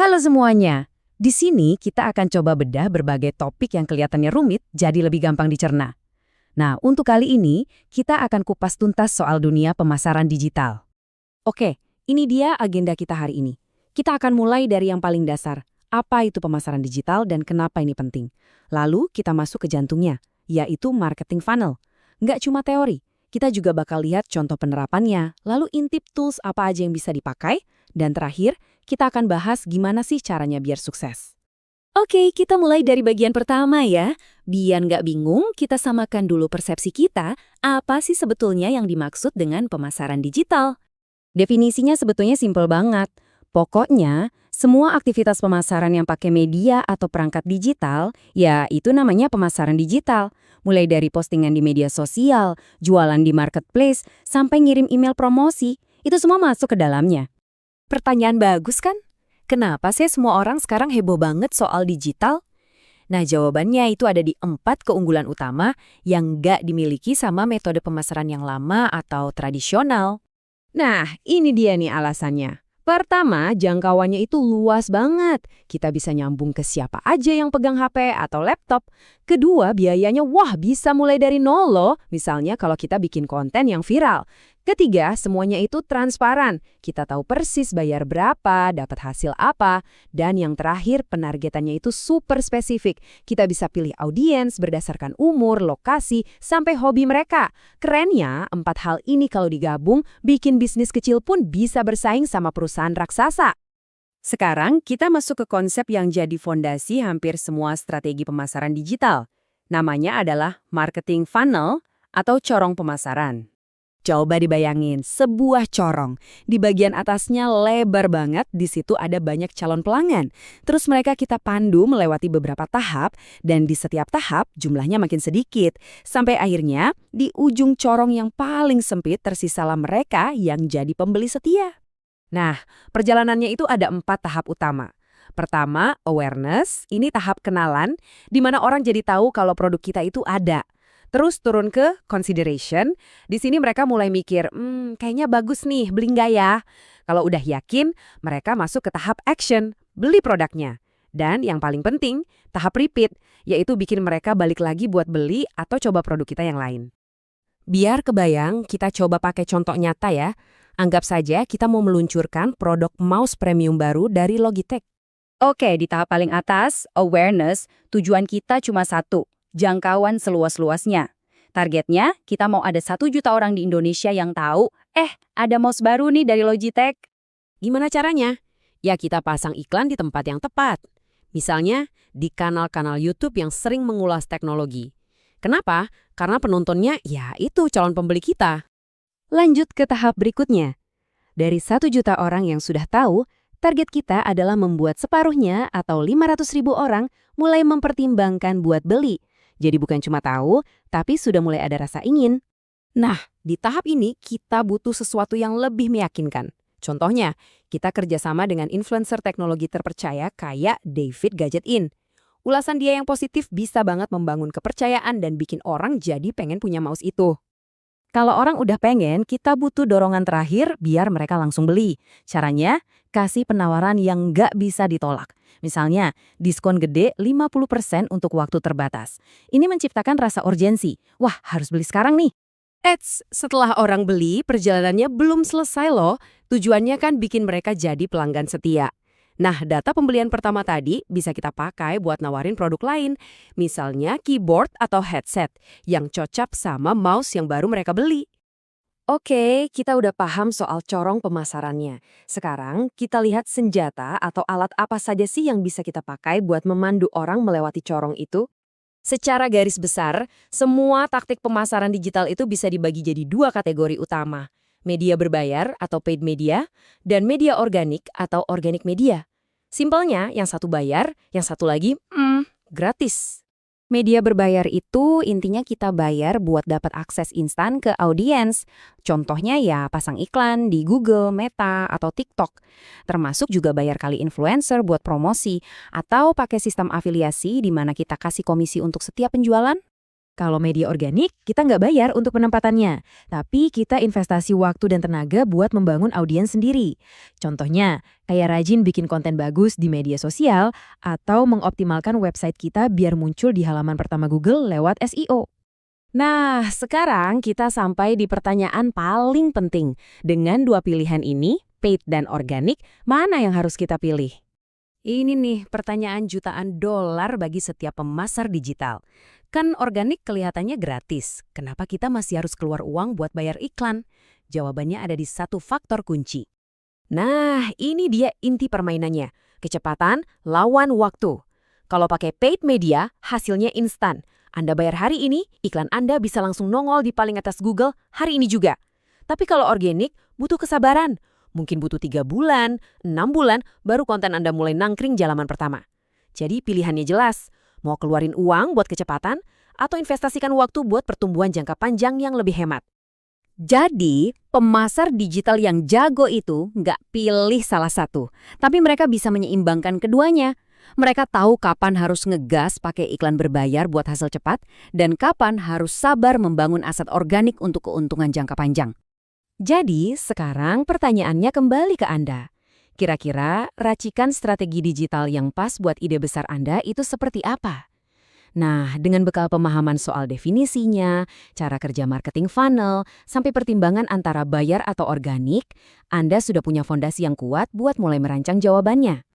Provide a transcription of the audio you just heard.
Halo semuanya. Di sini kita akan coba bedah berbagai topik yang kelihatannya rumit jadi lebih gampang dicerna. Nah, untuk kali ini kita akan kupas tuntas soal dunia pemasaran digital. Oke, ini dia agenda kita hari ini. Kita akan mulai dari yang paling dasar. Apa itu pemasaran digital dan kenapa ini penting? Lalu kita masuk ke jantungnya, yaitu marketing funnel. Nggak cuma teori, kita juga bakal lihat contoh penerapannya, lalu intip tools apa aja yang bisa dipakai, dan terakhir, kita akan bahas gimana sih caranya biar sukses. Oke, kita mulai dari bagian pertama ya. Biar nggak bingung, kita samakan dulu persepsi kita, apa sih sebetulnya yang dimaksud dengan pemasaran digital? Definisinya sebetulnya simpel banget. Pokoknya, semua aktivitas pemasaran yang pakai media atau perangkat digital, ya itu namanya pemasaran digital. Mulai dari postingan di media sosial, jualan di marketplace, sampai ngirim email promosi, itu semua masuk ke dalamnya. Pertanyaan bagus kan? Kenapa sih semua orang sekarang heboh banget soal digital? Nah, jawabannya itu ada di 4 keunggulan utama yang nggak dimiliki sama metode pemasaran yang lama atau tradisional. Nah, ini dia nih alasannya. Pertama, jangkauannya itu luas banget. Kita bisa nyambung ke siapa aja yang pegang HP atau laptop. Kedua, biayanya bisa mulai dari nol loh. Misalnya kalau kita bikin konten yang viral. Ketiga, semuanya itu transparan. Kita tahu persis bayar berapa, dapat hasil apa. Dan yang terakhir, penargetannya itu super spesifik. Kita bisa pilih audiens berdasarkan umur, lokasi, sampai hobi mereka. Kerennya, 4 hal ini kalau digabung, bikin bisnis kecil pun bisa bersaing sama perusahaan raksasa. Sekarang kita masuk ke konsep yang jadi fondasi hampir semua strategi pemasaran digital. Namanya adalah marketing funnel atau corong pemasaran. Coba dibayangin, sebuah corong. Di bagian atasnya lebar banget, di situ ada banyak calon pelanggan. Terus mereka kita pandu melewati beberapa tahap, dan di setiap tahap jumlahnya makin sedikit. Sampai akhirnya, di ujung corong yang paling sempit tersisalah mereka yang jadi pembeli setia. Nah, perjalanannya itu ada 4 tahap utama. Pertama, awareness, ini tahap kenalan, di mana orang jadi tahu kalau produk kita itu ada. Terus turun ke consideration, di sini mereka mulai mikir, kayaknya bagus nih, beli nggak ya? Kalau udah yakin, mereka masuk ke tahap action, beli produknya. Dan yang paling penting, tahap repeat, yaitu bikin mereka balik lagi buat beli atau coba produk kita yang lain. Biar kebayang, kita coba pakai contoh nyata ya. Anggap saja kita mau meluncurkan produk mouse premium baru dari Logitech. Oke, di tahap paling atas, awareness, tujuan kita cuma satu. Jangkauan seluas-luasnya. Targetnya, kita mau ada 1 juta orang di Indonesia yang tahu, ada mouse baru nih dari Logitech. Gimana caranya? Ya kita pasang iklan di tempat yang tepat. Misalnya, di kanal-kanal YouTube yang sering mengulas teknologi. Kenapa? Karena penontonnya, ya itu calon pembeli kita. Lanjut ke tahap berikutnya. Dari 1 juta orang yang sudah tahu, target kita adalah membuat separuhnya atau 500.000 orang mulai mempertimbangkan buat beli. Jadi bukan cuma tahu, tapi sudah mulai ada rasa ingin. Nah, di tahap ini kita butuh sesuatu yang lebih meyakinkan. Contohnya, kita kerjasama dengan influencer teknologi terpercaya kayak David Gadget In. Ulasan dia yang positif bisa banget membangun kepercayaan dan bikin orang jadi pengen punya mouse itu. Kalau orang udah pengen, kita butuh dorongan terakhir biar mereka langsung beli. Caranya, kasih penawaran yang nggak bisa ditolak. Misalnya, diskon gede 50% untuk waktu terbatas. Ini menciptakan rasa urgensi. Wah, harus beli sekarang nih. Setelah orang beli, perjalanannya belum selesai loh. Tujuannya kan bikin mereka jadi pelanggan setia. Nah, data pembelian pertama tadi bisa kita pakai buat nawarin produk lain. Misalnya keyboard atau headset yang cocok sama mouse yang baru mereka beli. Oke, kita udah paham soal corong pemasarannya. Sekarang kita lihat senjata atau alat apa saja sih yang bisa kita pakai buat memandu orang melewati corong itu. Secara garis besar, semua taktik pemasaran digital itu bisa dibagi jadi 2 kategori utama. Media berbayar atau paid media, dan media organik atau organic media. Simpelnya, yang satu bayar, yang satu lagi, gratis. Media berbayar itu intinya kita bayar buat dapat akses instan ke audiens. Contohnya ya pasang iklan di Google, Meta, atau TikTok. Termasuk juga bayar kali influencer buat promosi, atau pakai sistem afiliasi di mana kita kasih komisi untuk setiap penjualan. Kalau media organik, kita nggak bayar untuk penempatannya, tapi kita investasi waktu dan tenaga buat membangun audiens sendiri. Contohnya, kayak rajin bikin konten bagus di media sosial atau mengoptimalkan website kita biar muncul di halaman pertama Google lewat SEO. Nah, sekarang kita sampai di pertanyaan paling penting. Dengan dua pilihan ini, paid dan organik, mana yang harus kita pilih? Ini nih pertanyaan jutaan dolar bagi setiap pemasar digital. Kan organik kelihatannya gratis, kenapa kita masih harus keluar uang buat bayar iklan? Jawabannya ada di satu faktor kunci. Nah, ini dia inti permainannya. Kecepatan lawan waktu. Kalau pakai paid media, hasilnya instan. Anda bayar hari ini, iklan Anda bisa langsung nongol di paling atas Google hari ini juga. Tapi kalau organik, butuh kesabaran. Mungkin butuh 3 bulan, 6 bulan, baru konten Anda mulai nangkring di halaman pertama. Jadi pilihannya jelas, mau keluarin uang buat kecepatan, atau investasikan waktu buat pertumbuhan jangka panjang yang lebih hemat. Jadi, pemasar digital yang jago itu nggak pilih salah satu, tapi mereka bisa menyeimbangkan keduanya. Mereka tahu kapan harus ngegas pakai iklan berbayar buat hasil cepat, dan kapan harus sabar membangun aset organik untuk keuntungan jangka panjang. Jadi, sekarang pertanyaannya kembali ke Anda. Kira-kira racikan strategi digital yang pas buat ide besar Anda itu seperti apa? Nah, dengan bekal pemahaman soal definisinya, cara kerja marketing funnel, sampai pertimbangan antara bayar atau organik, Anda sudah punya fondasi yang kuat buat mulai merancang jawabannya.